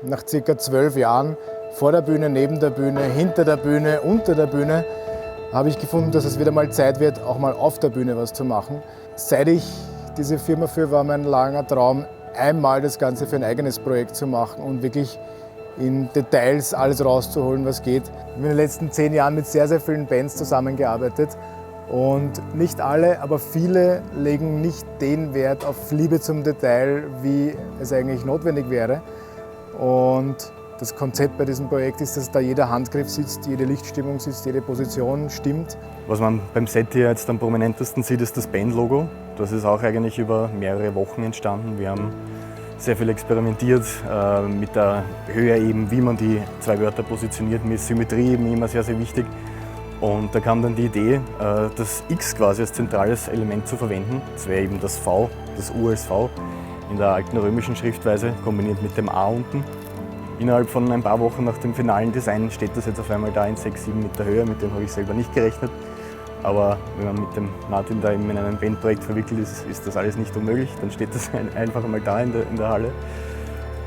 nach ca. 12 Jahren, vor der Bühne, neben der Bühne, hinter der Bühne, unter der Bühne, habe ich gefunden, dass es wieder mal Zeit wird, auch mal auf der Bühne was zu machen. Seit ich diese Firma führe, war mein langer Traum, einmal das Ganze für ein eigenes Projekt zu machen und wirklich in Details alles rauszuholen, was geht. Ich habe in den letzten 10 Jahren mit sehr, sehr vielen Bands zusammengearbeitet und nicht alle, aber viele legen nicht den Wert auf Liebe zum Detail, wie es eigentlich notwendig wäre. Und das Konzept bei diesem Projekt ist, dass da jeder Handgriff sitzt, jede Lichtstimmung sitzt, jede Position stimmt. Was man beim Set hier jetzt am prominentesten sieht, ist das Bandlogo. Das ist auch eigentlich über mehrere Wochen entstanden. Wir haben sehr viel experimentiert mit der Höhe eben, wie man die zwei Wörter positioniert. Mir ist Symmetrie eben immer sehr, sehr wichtig. Und da kam dann die Idee, das X quasi als zentrales Element zu verwenden. Das wäre eben das V, das U als V in der alten römischen Schriftweise, kombiniert mit dem A unten. Innerhalb von ein paar Wochen nach dem finalen Design steht das jetzt auf einmal da in 6, 7 Meter Höhe. Mit dem habe ich selber nicht gerechnet. Aber wenn man mit dem Martin da eben in einem Bandprojekt verwickelt ist, ist das alles nicht unmöglich. Dann steht das einfach einmal da in der Halle.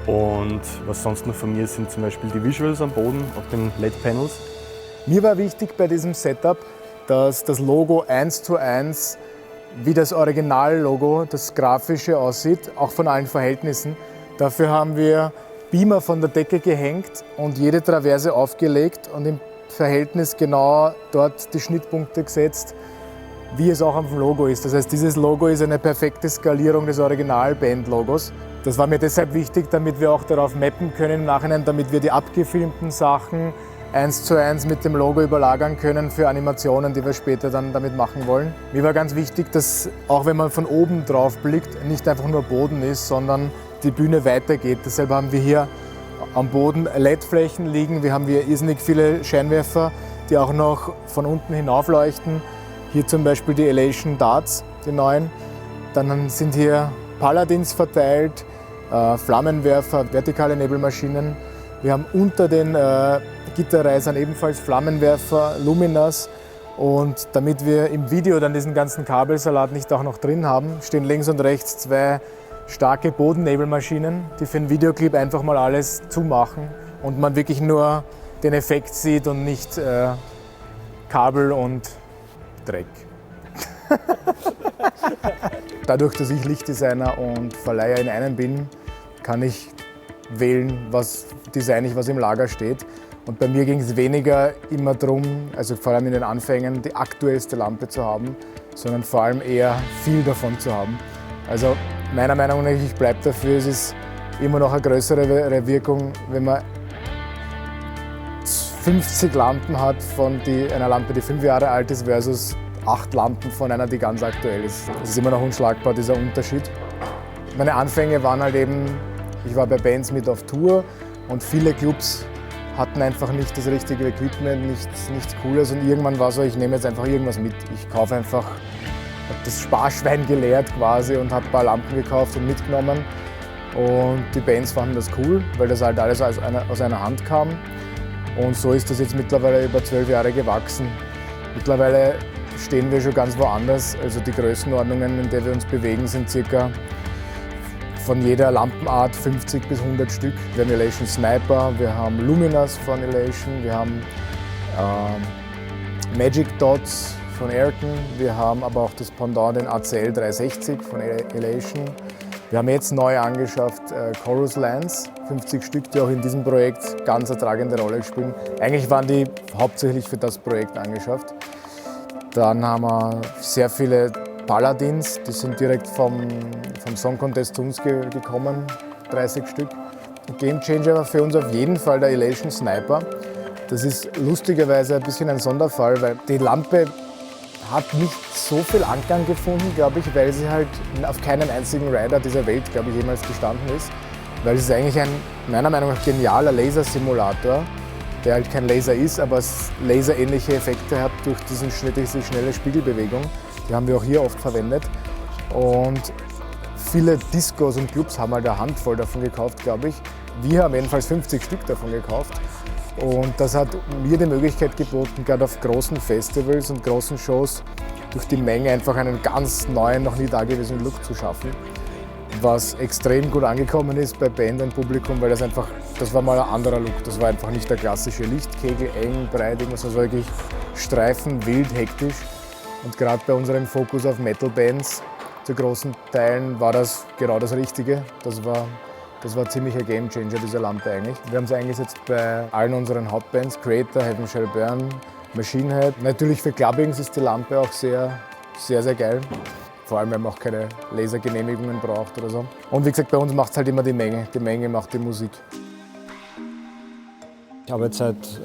Und was sonst noch von mir sind zum Beispiel die Visuals am Boden auf den LED-Panels. Mir war wichtig bei diesem Setup, dass das Logo 1:1 wie das Originallogo, das grafische aussieht, auch von allen Verhältnissen. Dafür haben wir Beamer von der Decke gehängt und jede Traverse aufgelegt und im Verhältnis genau dort die Schnittpunkte gesetzt, wie es auch am Logo ist. Das heißt, dieses Logo ist eine perfekte Skalierung des Original-Band-Logos. Das war mir deshalb wichtig, damit wir auch darauf mappen können im Nachhinein, damit wir die abgefilmten Sachen 1:1 mit dem Logo überlagern können für Animationen, die wir später dann damit machen wollen. Mir war ganz wichtig, dass auch wenn man von oben drauf blickt, nicht einfach nur Boden ist, sondern die Bühne weitergeht. Deshalb haben wir hier am Boden LED-Flächen liegen. Wir haben hier irrsinnig viele Scheinwerfer, die auch noch von unten hinaufleuchten. Hier zum Beispiel die Elation Darts, die neuen. Dann sind hier Paladins verteilt, Flammenwerfer, vertikale Nebelmaschinen. Wir haben unter den Gitterreisern ebenfalls Flammenwerfer, Luminas. Und damit wir im Video dann diesen ganzen Kabelsalat nicht auch noch drin haben, stehen links und rechts 2 starke Bodennebelmaschinen, die für den Videoclip einfach mal alles zumachen und man wirklich nur den Effekt sieht und nicht Kabel und Dreck. Dadurch, dass ich Lichtdesigner und Verleiher in einem bin, kann ich wählen, was designe ich, was im Lager steht. Und bei mir ging es weniger immer darum, also vor allem in den Anfängen, die aktuellste Lampe zu haben, sondern vor allem eher viel davon zu haben. Also meiner Meinung nach, ich bleibe dafür, es ist immer noch eine größere Wirkung, wenn man 50 Lampen hat von einer Lampe, die 5 Jahre alt ist, versus 8 Lampen von einer, die ganz aktuell ist. Das ist immer noch unschlagbar, dieser Unterschied. Meine Anfänge waren halt eben, ich war bei Bands mit auf Tour und viele Clubs hatten einfach nicht das richtige Equipment, nichts Cooles und irgendwann war so, ich nehme jetzt einfach irgendwas mit. Ich kaufe einfach, habe das Sparschwein geleert quasi und habe ein paar Lampen gekauft und mitgenommen. Und die Bands fanden das cool, weil das halt alles aus einer Hand kam. Und so ist das jetzt mittlerweile über 12 Jahre gewachsen. Mittlerweile stehen wir schon ganz woanders. Also die Größenordnungen, in der wir uns bewegen, sind circa von jeder Lampenart 50 bis 100 Stück. Wir haben Elation Sniper, wir haben Luminas von Elation, wir haben Magic Dots von Ayrton, wir haben aber auch das Pendant, den ACL 360 von Elation. Wir haben jetzt neu angeschafft Chorus Lands, 50 Stück, die auch in diesem Projekt ganz eine tragende Rolle spielen. Eigentlich waren die hauptsächlich für das Projekt angeschafft. Dann haben wir sehr viele Paladins, die sind direkt vom Song Contest zu uns gekommen, 30 Stück. Game Changer war für uns auf jeden Fall der Elation Sniper. Das ist lustigerweise ein bisschen ein Sonderfall, weil die Lampe hat nicht so viel Anklang gefunden, glaube ich, weil sie halt auf keinem einzigen Rider dieser Welt, glaube ich, jemals gestanden ist. Weil es ist eigentlich ein, meiner Meinung nach, genialer Lasersimulator, der halt kein Laser ist, aber laserähnliche Effekte hat durch diese schnelle Spiegelbewegung. Die haben wir auch hier oft verwendet. Und viele Discos und Clubs haben halt eine Handvoll davon gekauft, glaube ich. Wir haben jedenfalls 50 Stück davon gekauft. Und das hat mir die Möglichkeit geboten, gerade auf großen Festivals und großen Shows durch die Menge einfach einen ganz neuen, noch nie dagewesenen Look zu schaffen. was extrem gut angekommen ist bei Band und Publikum, weil das war mal ein anderer Look. Das war einfach nicht der klassische Lichtkegel, eng, breit, irgendwas, das war wirklich Streifen, wild, hektisch. Und gerade bei unserem Fokus auf Metal-Bands zu großen Teilen war das genau das Richtige. Das war ein ziemlicher Gamechanger, diese Lampe eigentlich. Wir haben sie eingesetzt bei allen unseren Hauptbands, Creator, Heaven Shall Burn, Machine Head. Natürlich für Clubbings ist die Lampe auch sehr, sehr geil. Vor allem, wenn man auch keine Lasergenehmigungen braucht oder so. Und wie gesagt, bei uns macht es halt immer die Menge. Die Menge macht die Musik. Ich arbeite seit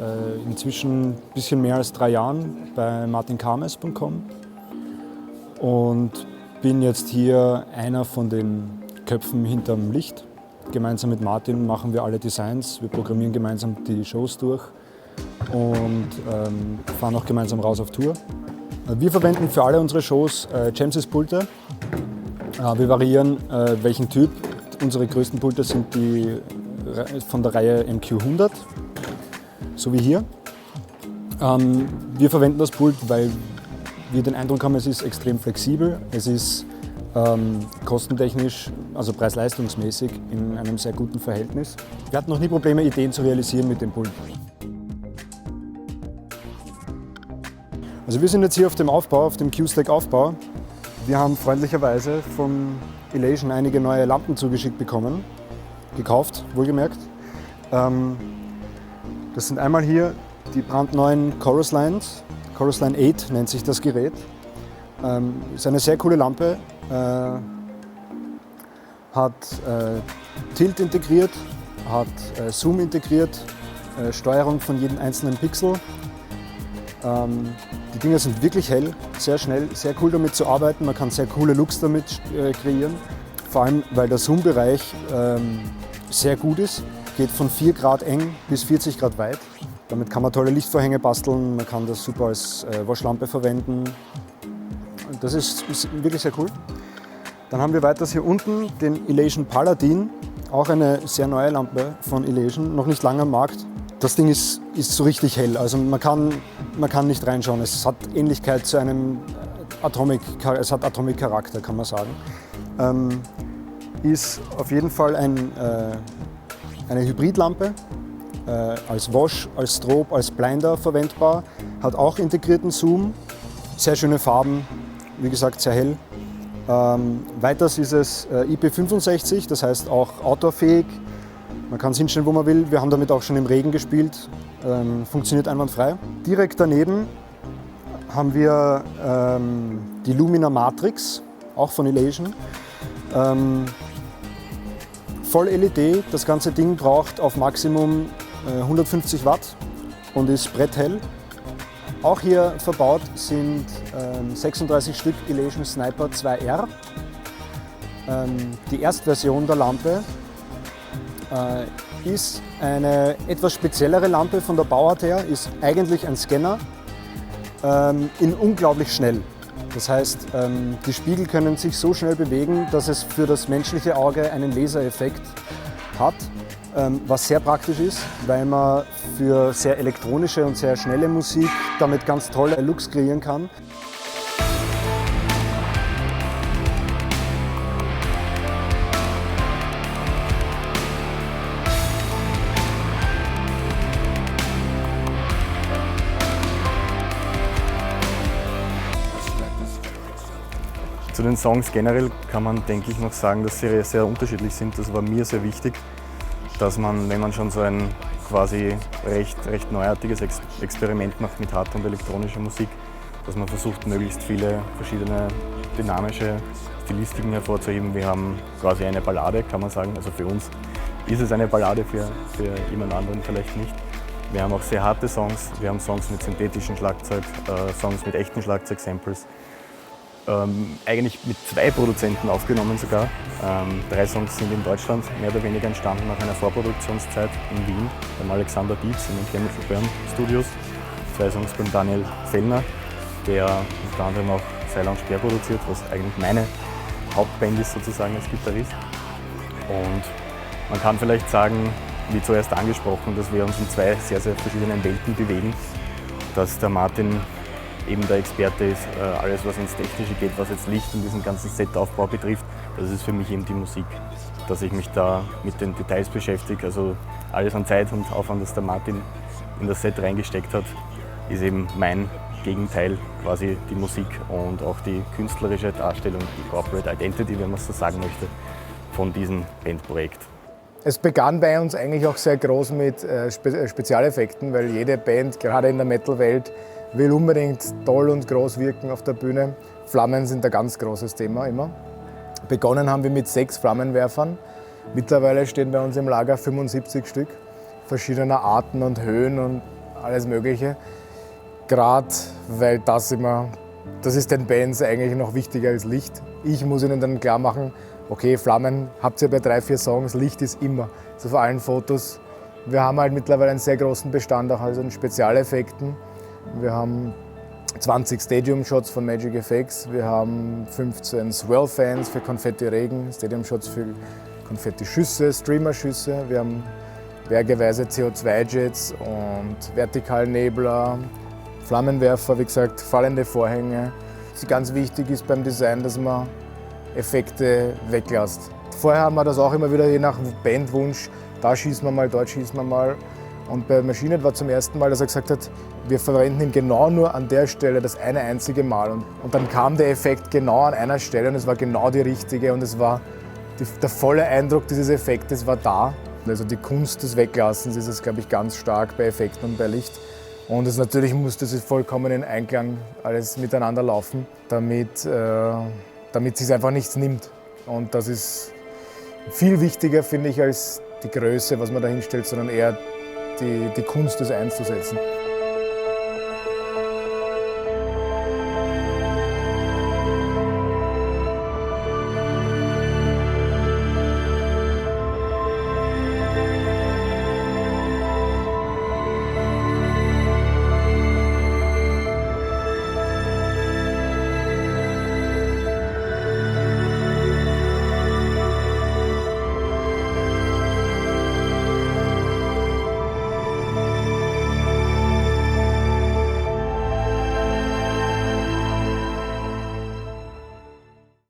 inzwischen ein bisschen mehr als 3 Jahren bei martinkarmes.com und bin jetzt hier einer von den Köpfen hinterm Licht. Gemeinsam mit Martin machen wir alle Designs, wir programmieren gemeinsam die Shows durch und fahren auch gemeinsam raus auf Tour. Wir verwenden für alle unsere Shows Genesis-Pulte. Wir variieren welchen Typ. Unsere größten Pulte sind die von der Reihe MQ100, so wie hier. Wir verwenden das Pult, weil wir den Eindruck haben, es ist extrem flexibel. Es ist kostentechnisch, also preis-leistungsmäßig in einem sehr guten Verhältnis. Wir hatten noch nie Probleme, Ideen zu realisieren mit dem Pult. Also wir sind jetzt hier auf dem Aufbau, auf dem Q-Stack-Aufbau. Wir haben freundlicherweise von Elation einige neue Lampen zugeschickt bekommen, gekauft, wohlgemerkt. Das sind einmal hier die brandneuen Chorus Lines. Chorus Line 8 nennt sich das Gerät. Ist eine sehr coole Lampe, hat Tilt integriert, hat Zoom integriert, Steuerung von jedem einzelnen Pixel. Die Dinger sind wirklich hell, sehr schnell, sehr cool damit zu arbeiten. Man kann sehr coole Looks damit kreieren. Vor allem, weil der Zoom-Bereich sehr gut ist. Geht von 4 Grad eng bis 40 Grad weit. Damit kann man tolle Lichtvorhänge basteln, man kann das super als Waschlampe verwenden. Das ist wirklich sehr cool. Dann haben wir weiters hier unten den Elation Paladin, auch eine sehr neue Lampe von Elation, noch nicht lange am Markt. Das Ding ist so richtig hell, also man kann nicht reinschauen. Es hat Ähnlichkeit zu einem es hat Atomic-Charakter, kann man sagen. Ist auf jeden Fall eine Hybridlampe, als Wash, als Strobe, als Blinder verwendbar, hat auch integrierten Zoom, sehr schöne Farben, wie gesagt sehr hell. Weiters ist es IP65, das heißt auch outdoorfähig. Man kann es hinstellen, wo man will. Wir haben damit auch schon im Regen gespielt, funktioniert einwandfrei. Direkt daneben haben wir die Lumina Matrix, auch von Elation. Voll LED, das ganze Ding braucht auf Maximum 150 Watt und ist bretthell. Auch hier verbaut sind 36 Stück Elation Sniper 2R. Die Erstversion der Lampe ist eine etwas speziellere Lampe von der Bauart her, ist eigentlich ein Scanner in unglaublich schnell. Das heißt, die Spiegel können sich so schnell bewegen, dass es für das menschliche Auge einen Lasereffekt hat, was sehr praktisch ist, weil man für sehr elektronische und sehr schnelle Musik damit ganz tolle Looks kreieren kann. Zu den Songs generell kann man, denke ich, noch sagen, dass sie sehr unterschiedlich sind. Das war mir sehr wichtig, dass man, wenn man schon so ein quasi recht neuartiges Experiment macht mit harter und elektronischer Musik, dass man versucht, möglichst viele verschiedene dynamische Stilistiken hervorzuheben. Wir haben quasi eine Ballade, kann man sagen. Also für uns ist es eine Ballade, für jemand anderen vielleicht nicht. Wir haben auch sehr harte Songs. Wir haben Songs mit synthetischem Schlagzeug, Songs mit echten Schlagzeug-Samples. Eigentlich mit 2 Produzenten aufgenommen sogar. 3 Songs sind in Deutschland mehr oder weniger entstanden nach einer Vorproduktionszeit in Wien beim Alexander Dietz in den Chemical Burn Studios. 2 Songs beim Daniel Fellner, der unter anderem auch Silent Speer produziert, was eigentlich meine Hauptband ist sozusagen als Gitarrist. Und man kann vielleicht sagen, wie zuerst angesprochen, dass wir uns in 2 sehr verschiedenen Welten bewegen. Dass der Martin eben der Experte ist, alles was ins Technische geht, was jetzt Licht und diesen ganzen Setaufbau betrifft. Das ist für mich eben die Musik, dass ich mich da mit den Details beschäftige. Also alles an Zeit und Aufwand, das der Martin in das Set reingesteckt hat, ist eben mein Gegenteil, quasi die Musik und auch die künstlerische Darstellung, die Corporate Identity, wenn man es so sagen möchte, von diesem Bandprojekt. Es begann bei uns eigentlich auch sehr groß mit Spezialeffekten, weil jede Band, gerade in der Metal-Welt, will unbedingt toll und groß wirken auf der Bühne. Flammen sind ein ganz großes Thema immer. Begonnen haben wir mit 6 Flammenwerfern. Mittlerweile stehen bei uns im Lager 75 Stück, verschiedener Arten und Höhen und alles Mögliche. Gerade weil das ist den Bands eigentlich noch wichtiger als Licht. Ich muss ihnen dann klar machen, okay, Flammen habt ihr bei 3, 4 Songs, Licht ist immer, so vor allen Fotos. Wir haben halt mittlerweile einen sehr großen Bestand auch also an Spezialeffekten. Wir haben 20 Stadium-Shots von Magic Effects, wir haben 15 Swirl-Fans für Konfetti-Regen, Stadium-Shots für Konfetti-Schüsse, Streamer-Schüsse, wir haben bergeweise CO2-Jets und Vertikalnebler, Flammenwerfer, wie gesagt, fallende Vorhänge. Was ganz wichtig ist beim Design, dass man Effekte weglässt. Vorher haben wir das auch immer wieder je nach Bandwunsch, da schießen wir mal, dort schießen wir mal. Und bei Machinehead war zum ersten Mal, dass er gesagt hat, wir verwenden ihn genau nur an der Stelle das eine einzige Mal. Und dann kam der Effekt genau an einer Stelle und es war genau die richtige und es war der volle Eindruck dieses Effektes war da. Also die Kunst des Weglassens ist es, glaube ich, ganz stark bei Effekten und bei Licht. Und natürlich muss das vollkommen in Einklang alles miteinander laufen, damit es sich einfach nichts nimmt. Und das ist viel wichtiger, finde ich, als die Größe, was man da hinstellt, sondern eher die Kunst, das einzusetzen.